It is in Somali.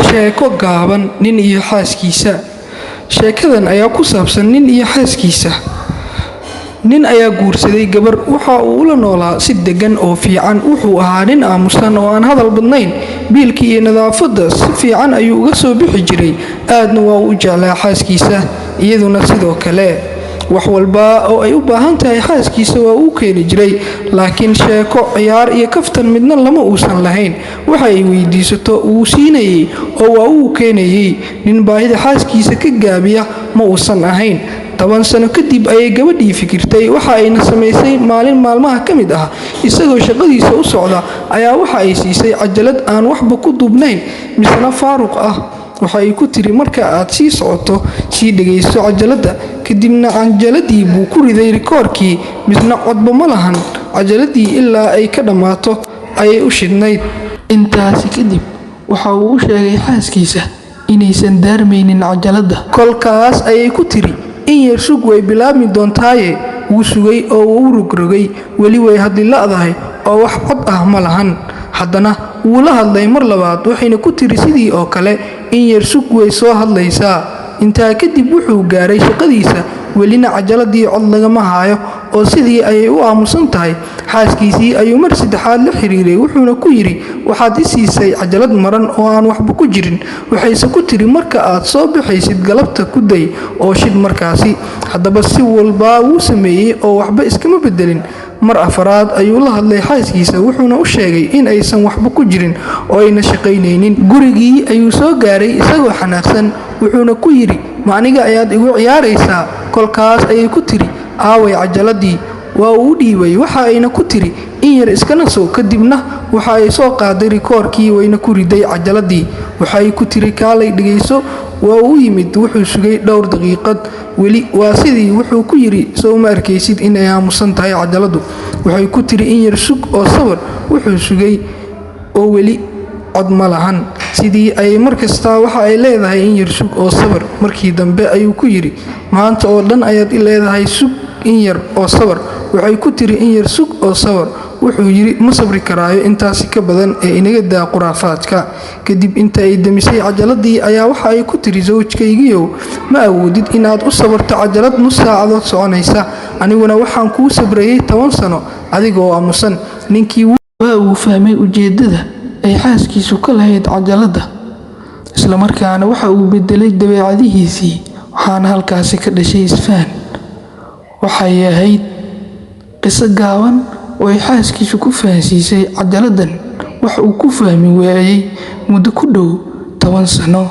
sheeko gaaban nin iyo xaaskiisa. Sheekadan ayaa ku saabsan nin iyo xaaskiisa. Nin ayaa guursaday gabar, waxa uu la noolaa si degan oo fiican. Wuxuu ahaa nin aamusan oo aan hadal badnayn. Biilka iyo nadaafadda si fiican ayuu uga soo bixi jiray, aadna waa u jeclaa xaaskiisa, iyaduna sidoo kale. wax walba oo ay u baahan tahay xaaskiisa waa uu keeni jiray, laakiin sheeko, ciyaar iyo kaftan midna lama uusan lahayn. waxa ay weydiisato wuu siinayay oo waa uu keenayay. nin baahida xaaskiisa ka gaabiya ma uusan ahayn. 10 sano kadib ayay gabadhii fikirtay, waxa ayna samaysay maalin maalmaha ka mid ah isagoo shaqadiisa u socda ayaa waxa ay siisay cajalad aan waxba ku duubnayn misna faaruq ah. waxa ay ku tiri, marka aad sii socoto sii dhageyso cajaladda. kadibna cajaladii buu ku riday rikoorkii, misna codba ma lahan. cajaladii ilaa ay ka dhammaato ayay u shidnayd. intaasi kadib waxa uu u sheegay xaaskiisa inaysan daarmaynin cajaladda. kolkaas ayay ku tiri, in yar sug way bilaabmi doontaaye. wuu sugay oo wuu rogrogay, weli way hadli la'dahay oo wax cod ah ma lahan. haddana wuu la hadlay mar labaad, waxayna ku tiri sidii oo kale, in yar sug way soo hadlaysaa. intaa kadib wuxuu gaaray shaqadiisa, welina cajaladii cod lagama haayo oo sidii ayay u aamusan tahay. xaaskiisii ayuu mar saddexaad la xiriiray, wuxuuna ku yidhi, waxaad i siisay cajalad maran oo aan waxba ku jirin. waxayse ku tiri, marka aad soo baxaysid galabta ku day oo shid markaasi. haddaba si walba wuu sameeyey oo waxba iskama bedelin. mar afaraad ayuu la hadlay xaaskiisa, wuxuuna u sheegay in aysan waxba ku jirin oo ayna shaqaynaynin. gurigii ayuu soo gaaray isagoo xanaaqsan, wuxuuna ku yidhi, ma aniga ayaad igu ciyaaraysaa? kolkaas ayay ku tiri, aaway cajaladii? waa uu u dhiibay, waxa ayna ku tiri, in yar iska naso. kadibna waxa ay soo qaaday rikoorkii wayna ku riday cajaladii. waxa ay ku tiri, kaalay dhageyso. waa uu yimid, wuxuu sugay dhowr daqiiqad, weli waa sidii. wuxuu ku yidhi, soo ma arkaysid inay aamusan tahay cajaladu? waxay ku tiri, in yar sug oo sabar. wuxuu sugay oo weli cod ma lahan. sidii ay markasta waxa ay leedahay, in yar sug oo sabar. markii dambe ayuu ku yidhi, maanta oo dhan ayaad i leedahay sug in yar oo sabar. waxay ku tiri, in yar sug oo sabar. wuxuu yidhi, ma sabri karaayo intaasi ka badan ee inaga daa khuraafaadka. kadib inta ay demisay cajaladii ayaa waxa ay ku tiri, zawjkaygiiow, ma awoodid inaad u sabarto cajalad nus saacadood soconaysa. aniguna waxaan kuu sabrayay 10 sano adigoo aamusan. ninkii waa uu fahmay ujeedada ay xaaskiisu ka lahayd cajaladda, isla markaana waxa uu bedelay dabeecadihiisii. waxaana halkaasi ka dhashay isfahan. waxay ahayd qiso gaaban oo ay xaaskiisu ku fahansiisay cajaladdan wax uu ku fahmi waayay muddo ku dhow 10 sano.